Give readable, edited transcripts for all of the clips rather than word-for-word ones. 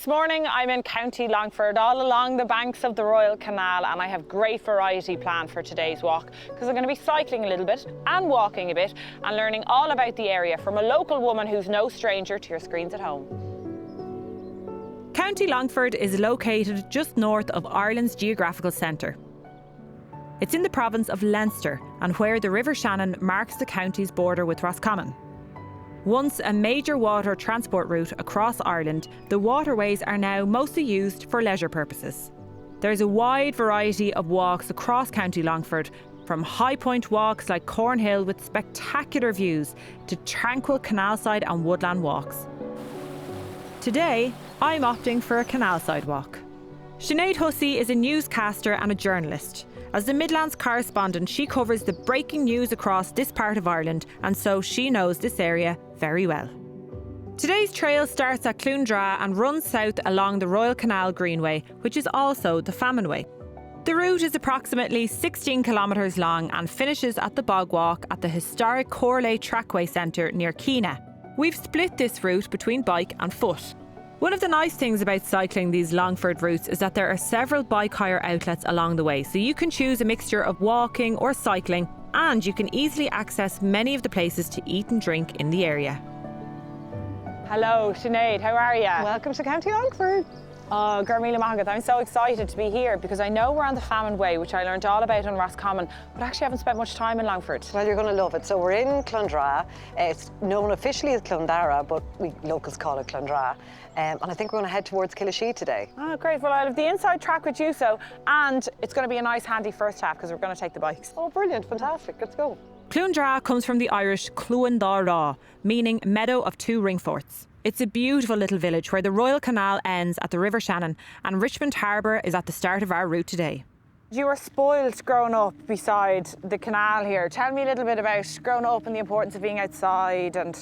This morning I'm in County Longford, all along the banks of the Royal Canal, and I have great variety planned for today's walk because I'm going to be cycling a little bit and walking a bit and learning all about the area from a local woman who's no stranger to your screens at home. County Longford is located just north of Ireland's geographical centre. It's in the province of Leinster and where the River Shannon marks the county's border with Roscommon. Once a major water transport route across Ireland, the waterways are now mostly used for leisure purposes. There's a wide variety of walks across County Longford, from high point walks like Cornhill with spectacular views to tranquil canal-side and woodland walks. Today, I'm opting for a canal-side walk. Sinead Hussey is a newscaster and a journalist. As the Midlands correspondent, she covers the breaking news across this part of Ireland, and so she knows this area very well. Today's trail starts at Cloondara and runs south along the Royal Canal Greenway, which is also the Famine Way. The route is approximately 16 kilometres long and finishes at the bog walk at the historic Corlea Trackway Centre near Keena. We've split this route between bike and foot. One of the nice things about cycling these Longford routes is that there are several bike hire outlets along the way, so you can choose a mixture of walking or cycling, and you can easily access many of the places to eat and drink in the area. Hello, Sinead, how are you? Welcome to County Longford. Oh, Garmila Mahagat, I'm so excited to be here because I know we're on the Famine Way, which I learned all about on Roscommon, but actually haven't spent much time in Longford. Well, you're going to love it. So we're in Cloondara. It's known officially as Cloondara, but we locals call it Cloondara. And I think we're going to head towards Killashee today. Oh, great. Well, I'll have the inside track with you, and it's going to be a nice, handy first half because we're going to take the bikes. Oh, brilliant. Fantastic. Let's go. Cloondara comes from the Irish Cloondara, meaning meadow of two ringforts. It's a beautiful little village where the Royal Canal ends at the River Shannon, and Richmond Harbour is at the start of our route today. You were spoiled growing up beside the canal here. Tell me a little bit about growing up and the importance of being outside. And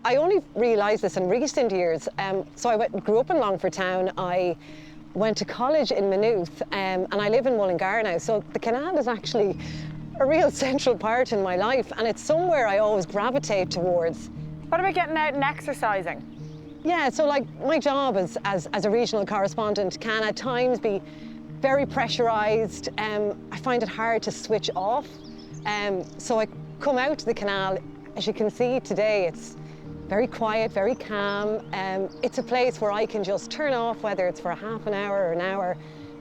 I only realised this in recent years. So I grew up in Longford town. I went to college in Maynooth, and I live in Mullingar now. So the canal is actually a real central part in my life, and it's somewhere I always gravitate towards. What about getting out and exercising? Yeah, so like my job as a regional correspondent can at times be very pressurised. I find it hard to switch off. So I come out to the canal. As you can see today, it's very quiet, very calm. It's a place where I can just turn off, whether it's for a half an hour or an hour,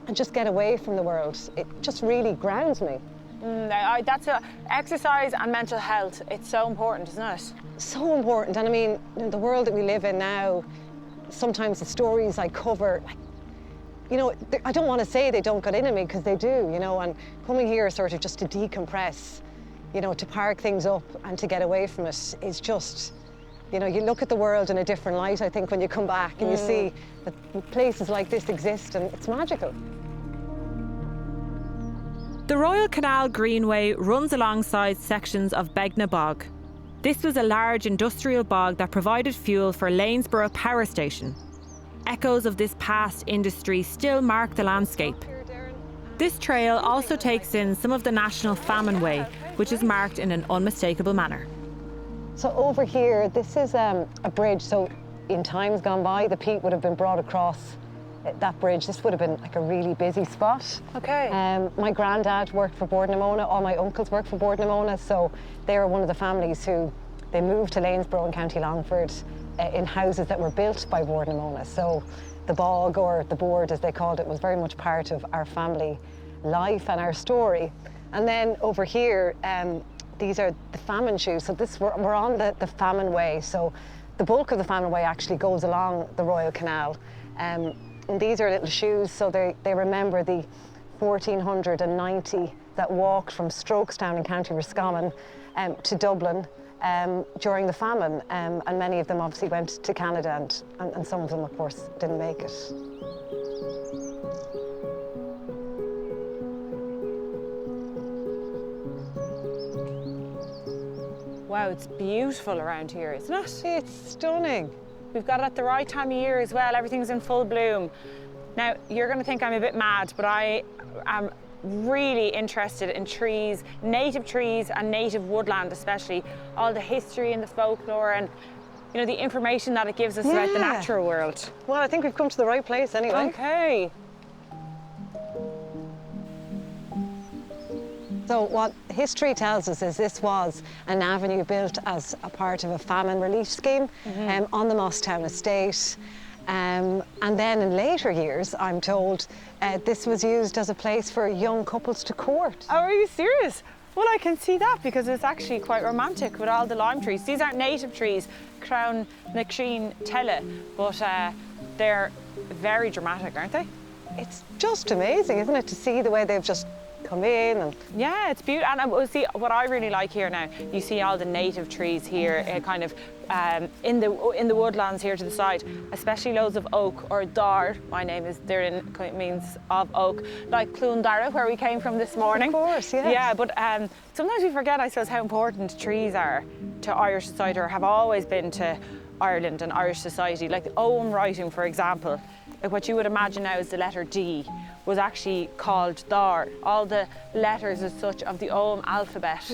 and just get away from the world. It just really grounds me. That's exercise and mental health. It's so important, isn't it? So important. And I mean, in the world that we live in now, sometimes the stories I cover, you know, I don't want to say they don't get into me because they do, you know, and coming here sort of just to decompress, you know, to park things up and to get away from it is just, you know, you look at the world in a different light, I think, when you come back and you see that places like this exist, and it's magical. The Royal Canal Greenway runs alongside sections of Begna Bog. This was a large industrial bog that provided fuel for Lanesborough Power Station. Echoes of this past industry still mark the landscape. This trail also takes in some of the National Famine Way, which is marked in an unmistakable manner. So over here, this is a bridge. So in times gone by, the peat would have been brought across that bridge. This would have been like a really busy spot. Okay. My granddad worked for Bord na Mona. All my uncles worked for Bord na Mona. So they were one of the families who they moved to Lanesborough in County Longford in houses that were built by Bord na Mona. So the bog, or the board as they called it, was very much part of our family life and our story. And then over here, these are the famine shoes. So we're on the Famine Way. So the bulk of the Famine Way actually goes along the Royal Canal. And these are little shoes, so they remember the 1490 that walked from Strokestown in County Roscommon to Dublin during the famine, and many of them obviously went to Canada, and some of them, of course, didn't make it. Wow, it's beautiful around here, isn't it? It's stunning. We've got it at the right time of year as well. Everything's in full bloom. Now, you're going to think I'm a bit mad, but I am really interested in trees, native trees and native woodland especially, all the history and the folklore. And you know, the information that it gives us about the natural world. Well, I think we've come to the right place anyway. Okay. So what history tells us is this was an avenue built as a part of a famine relief scheme on the Mosstown estate. And then in later years, I'm told, this was used as a place for young couples to court. Oh, are you serious? Well, I can see that because it's actually quite romantic with all the lime trees. These aren't native trees, Crown Nacreen Tella, but they're very dramatic, aren't they? It's just amazing, isn't it, to see the way they've just come in and... Yeah, it's beautiful. And see, what I really like here now, you see all the native trees here, kind of in the woodlands here to the side, especially loads of oak or dar. My name is Doireann, means of oak, like Cloondara, where we came from this morning. Of course, yes. Yeah, but sometimes we forget, I suppose, how important trees are to Irish society, or have always been to Ireland and Irish society. Like the ogham writing, for example, like what you would imagine now as the letter D, was actually called dar. All the letters as such of the ogham alphabet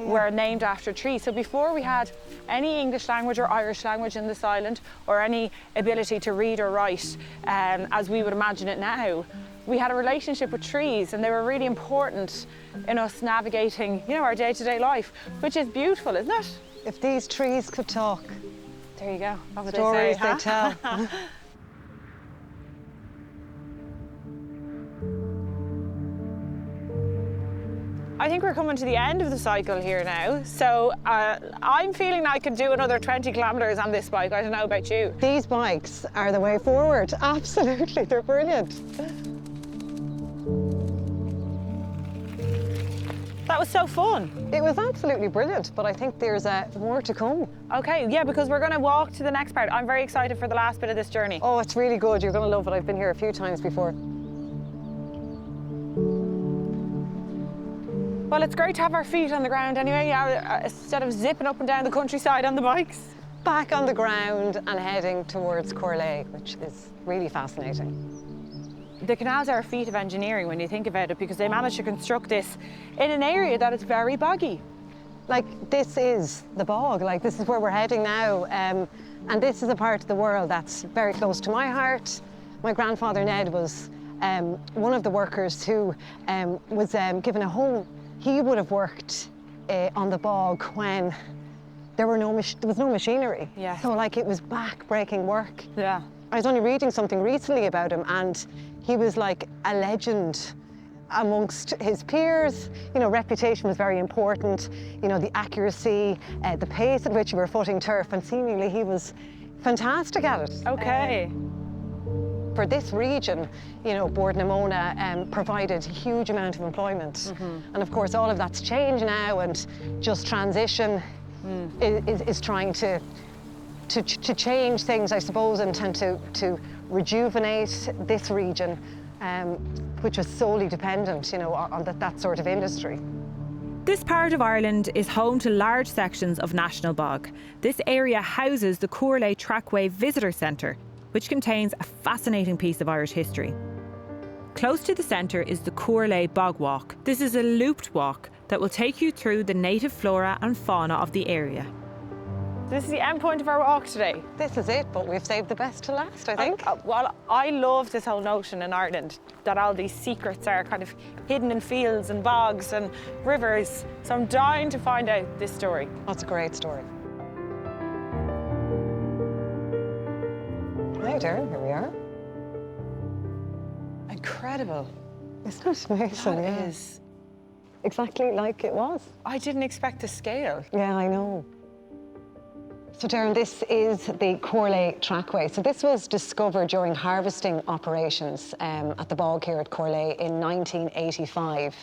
were named after trees. So before we had any English language or Irish language in this island, or any ability to read or write, as we would imagine it now, we had a relationship with trees, and they were really important in us navigating, you know, our day-to-day life, which is beautiful, isn't it? If these trees could talk. There you go. That's what Stories they say, huh? they tell. I think we're coming to the end of the cycle here now. So I'm feeling I could do another 20 kilometres on this bike. I don't know about you. These bikes are the way forward. Absolutely, they're brilliant. That was so fun. It was absolutely brilliant, but I think there's more to come. Okay, yeah, because we're going to walk to the next part. I'm very excited for the last bit of this journey. Oh, it's really good. You're going to love it. I've been here a few times before. Well, it's great to have our feet on the ground anyway, yeah, instead of zipping up and down the countryside on the bikes. Back on the ground and heading towards Corlea, which is really fascinating. The canals are a feat of engineering when you think about it, because they managed to construct this in an area that is very boggy. Like, this is the bog, like this is where we're heading now. And this is a part of the world that's very close to my heart. My grandfather Ned was one of the workers who was given a home. He would have worked on the bog when there was no machinery. Yeah. So like it was back-breaking work. Yeah. I was only reading something recently about him, and he was like a legend amongst his peers. You know, reputation was very important. You know, the accuracy, the pace at which you were footing turf, and seemingly he was fantastic at it. Okay. For this region, you know, Board-na-Mona provided a huge amount of employment. And of course, all of that's changed now, and just transition is trying to change things, I suppose, and to rejuvenate this region, which was solely dependent, you know, on that sort of industry. This part of Ireland is home to large sections of national bog. This area houses the Corlea Trackway Visitor Centre, which contains a fascinating piece of Irish history. Close to the centre is the Corlea Bog Walk. This is a looped walk that will take you through the native flora and fauna of the area. This is the end point of our walk today. This is it, but we've saved the best to last, I think. Well, I love this whole notion in Ireland that all these secrets are kind of hidden in fields and bogs and rivers. So I'm dying to find out this story. That's a great story. Hi, Doireann, here we are. Incredible. Isn't it amazing? That is. Exactly like it was. I didn't expect the scale. Yeah, I know. So Doireann, this is the Corlea Trackway. So this was discovered during harvesting operations at the bog here at Corlea in 1985.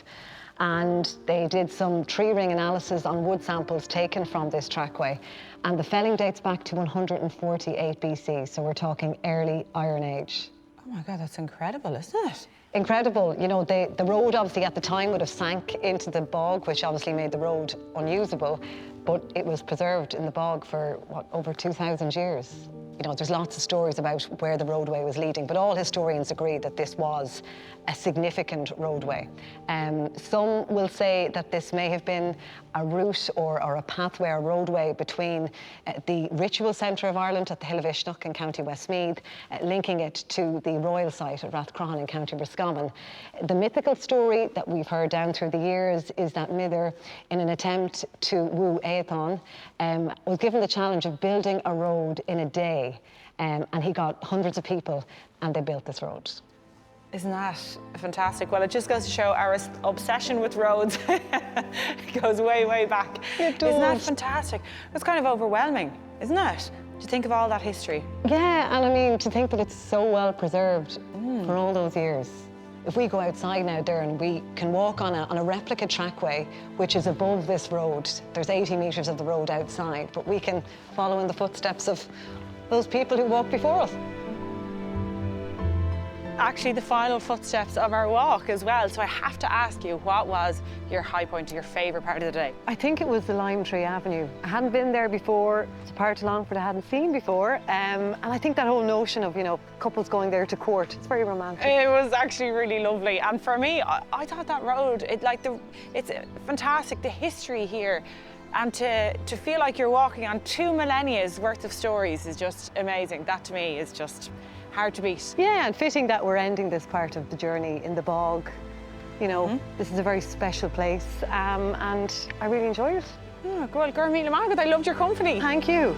And they did some tree ring analysis on wood samples taken from this trackway. And the felling dates back to 148 BC, so we're talking early Iron Age. Oh my God, that's incredible, isn't it? Incredible. You know, the road obviously at the time would have sank into the bog, which obviously made the road unusable, but it was preserved in the bog for, what, over 2,000 years. You know, there's lots of stories about where the roadway was leading, but all historians agree that this was a significant roadway. Some will say that this may have been a route or a pathway or roadway between the ritual centre of Ireland at the Hill of Ishnach in County Westmeath, linking it to the royal site at Rathcroghan in County Roscommon. The mythical story that we've heard down through the years is that Mither, in an attempt to woo Éithon, was given the challenge of building a road in a day, and he got hundreds of people and they built this road. Isn't that fantastic? Well, it just goes to show our obsession with roads goes way, way back. It does. Isn't that fantastic? It's kind of overwhelming, isn't it? To think of all that history. Yeah, and I mean, to think that it's so well preserved for all those years. If we go outside now, Doireann, we can walk on a replica trackway, which is above this road. There's 80 metres of the road outside, but we can follow in the footsteps of those people who walked before us. Actually, the final footsteps of our walk as well. So I have to ask you, what was your high point, your favourite part of the day? I think it was the Lime Tree Avenue. I hadn't been there before. It's a part of Longford I hadn't seen before. And I think that whole notion of, you know, couples going there to court, it's very romantic. It was actually really lovely. And for me, I thought that road, it's fantastic, the history here. And to feel like you're walking on 2 millennia's worth of stories is just amazing. That to me is just hard to beat. Yeah, and fitting that we're ending this part of the journey in the bog. You know, this is a very special place, and I really enjoyed it. Oh, good, Gurmí Lamagad, I loved your company. Thank you.